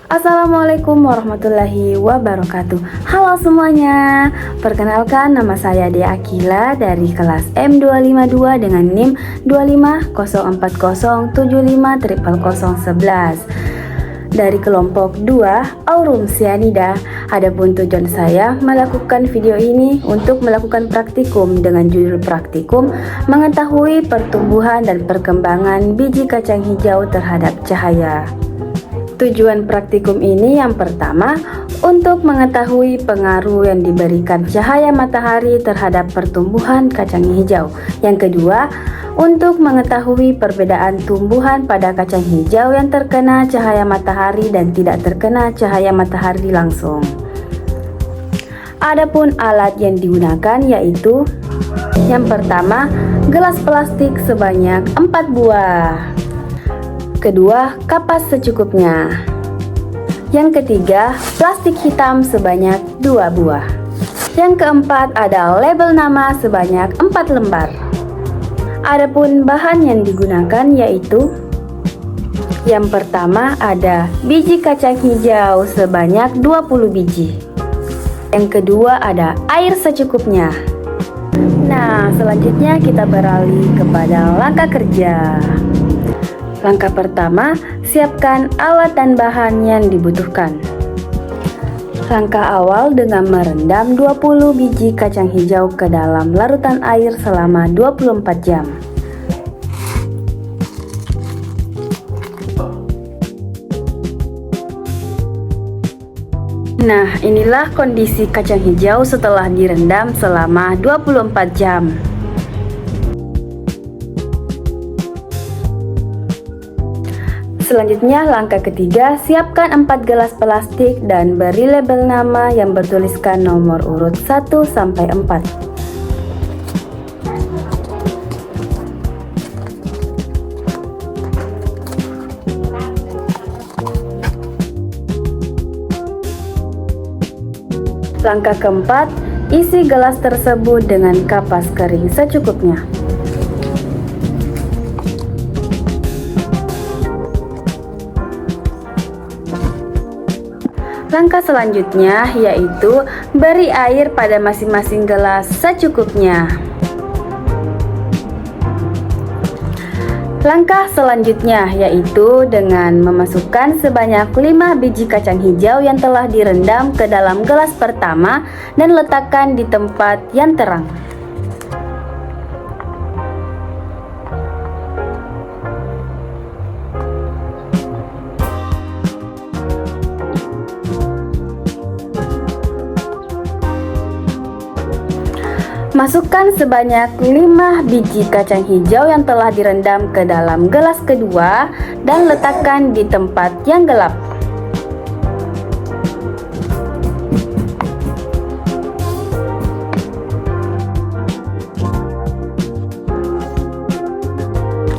Assalamualaikum warahmatullahi wabarakatuh. Halo semuanya, perkenalkan nama saya Dea Akila dari kelas M252 dengan NIM 25040750011 dari kelompok 2 Aurum Cyanida. Adapun tujuan saya melakukan video ini untuk melakukan praktikum dengan judul praktikum mengetahui pertumbuhan dan perkembangan biji kacang hijau terhadap cahaya. Tujuan praktikum ini yang pertama untuk mengetahui pengaruh yang diberikan cahaya matahari terhadap pertumbuhan kacang hijau. Yang kedua, untuk mengetahui perbedaan tumbuhan pada kacang hijau yang terkena cahaya matahari dan tidak terkena cahaya matahari langsung. Adapun alat yang digunakan yaitu yang pertama, gelas plastik sebanyak 4 buah. Kedua, kapas secukupnya. Yang ketiga, plastik hitam sebanyak 2 buah. Yang keempat ada label nama sebanyak 4 lembar. Adapun bahan yang digunakan yaitu yang pertama ada biji kacang hijau sebanyak 20 biji. Yang kedua ada air secukupnya. Nah, selanjutnya kita beralih kepada langkah kerja. Langkah pertama, siapkan alat dan bahan yang dibutuhkan. Langkah awal dengan merendam 20 biji kacang hijau ke dalam larutan air selama 24 jam. Nah, inilah kondisi kacang hijau setelah direndam selama 24 jam. Selanjutnya langkah ketiga, siapkan 4 gelas plastik dan beri label nama yang bertuliskan nomor urut 1 sampai 4. Langkah keempat, isi gelas tersebut dengan kapas kering secukupnya. Langkah selanjutnya yaitu beri air pada masing-masing gelas secukupnya. Langkah selanjutnya yaitu dengan memasukkan sebanyak 5 biji kacang hijau yang telah direndam ke dalam gelas pertama dan letakkan di tempat yang terang. Masukkan sebanyak 5 biji kacang hijau yang telah direndam ke dalam gelas kedua dan letakkan di tempat yang gelap.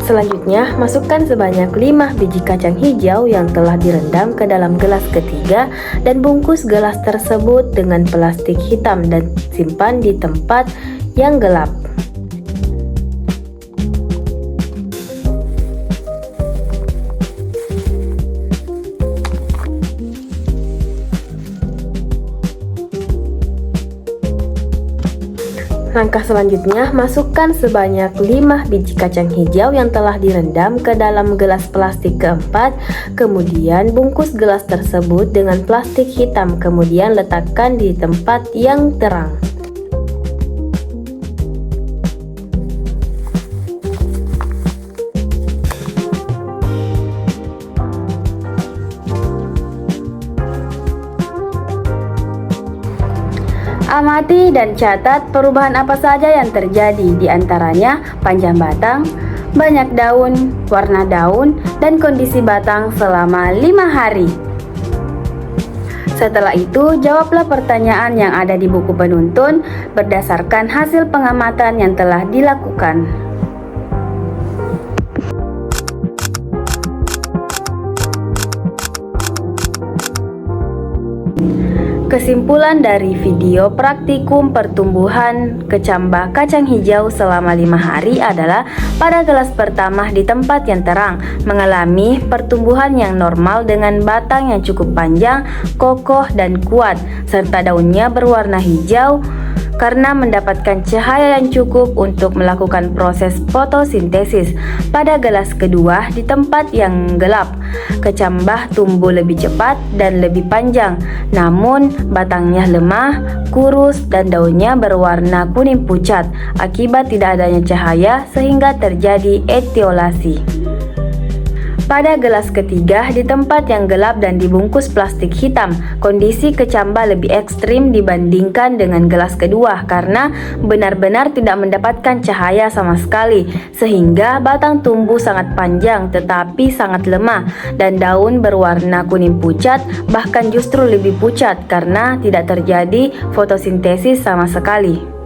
Selanjutnya, masukkan sebanyak 5 biji kacang hijau yang telah direndam ke dalam gelas ketiga dan bungkus gelas tersebut dengan plastik hitam dan simpan di tempat yang gelap. Langkah selanjutnya, masukkan sebanyak 5 biji kacang hijau yang telah direndam ke dalam gelas plastik keempat, kemudian bungkus gelas tersebut dengan plastik hitam, kemudian letakkan di tempat yang terang. Amati dan catat perubahan apa saja yang terjadi, di antaranya panjang batang, banyak daun, warna daun, dan kondisi batang selama 5 hari. Setelah itu, jawablah pertanyaan yang ada di buku penuntun berdasarkan hasil pengamatan yang telah dilakukan. Kesimpulan dari video praktikum pertumbuhan kecambah kacang hijau selama 5 hari adalah pada gelas pertama di tempat yang terang mengalami pertumbuhan yang normal dengan batang yang cukup panjang, kokoh dan kuat serta daunnya berwarna hijau karena mendapatkan cahaya yang cukup untuk melakukan proses fotosintesis. Pada gelas kedua di tempat yang gelap, kecambah tumbuh lebih cepat dan lebih panjang, namun batangnya lemah, kurus dan daunnya berwarna kuning pucat akibat tidak adanya cahaya sehingga terjadi etiolasi. Pada gelas ketiga di tempat yang gelap dan dibungkus plastik hitam, kondisi kecambah lebih ekstrim dibandingkan dengan gelas kedua karena benar-benar tidak mendapatkan cahaya sama sekali sehingga batang tumbuh sangat panjang tetapi sangat lemah dan daun berwarna kuning pucat, bahkan justru lebih pucat karena tidak terjadi fotosintesis sama sekali.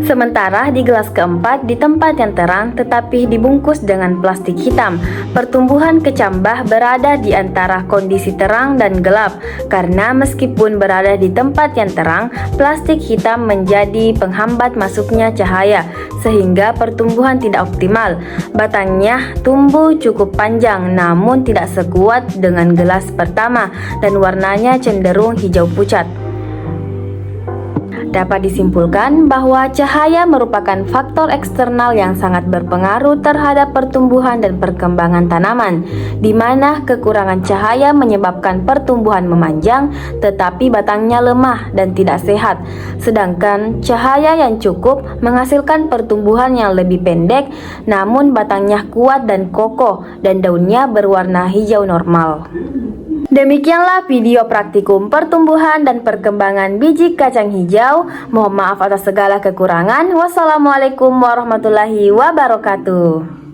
Sementara di gelas keempat di tempat yang terang tetapi dibungkus dengan plastik hitam, pertumbuhan kecambah berada di antara kondisi terang dan gelap karena meskipun berada di tempat yang terang, plastik hitam menjadi penghambat masuknya cahaya sehingga pertumbuhan tidak optimal. Batangnya tumbuh cukup panjang namun tidak sekuat dengan gelas pertama dan warnanya cenderung hijau pucat. Dapat disimpulkan bahwa cahaya merupakan faktor eksternal yang sangat berpengaruh terhadap pertumbuhan dan perkembangan tanaman, di mana kekurangan cahaya menyebabkan pertumbuhan memanjang tetapi batangnya lemah dan tidak sehat, sedangkan cahaya yang cukup menghasilkan pertumbuhan yang lebih pendek namun batangnya kuat dan kokoh dan daunnya berwarna hijau normal. Demikianlah video praktikum pertumbuhan dan perkembangan biji kacang hijau. Mohon maaf atas segala kekurangan. Wassalamualaikum warahmatullahi wabarakatuh.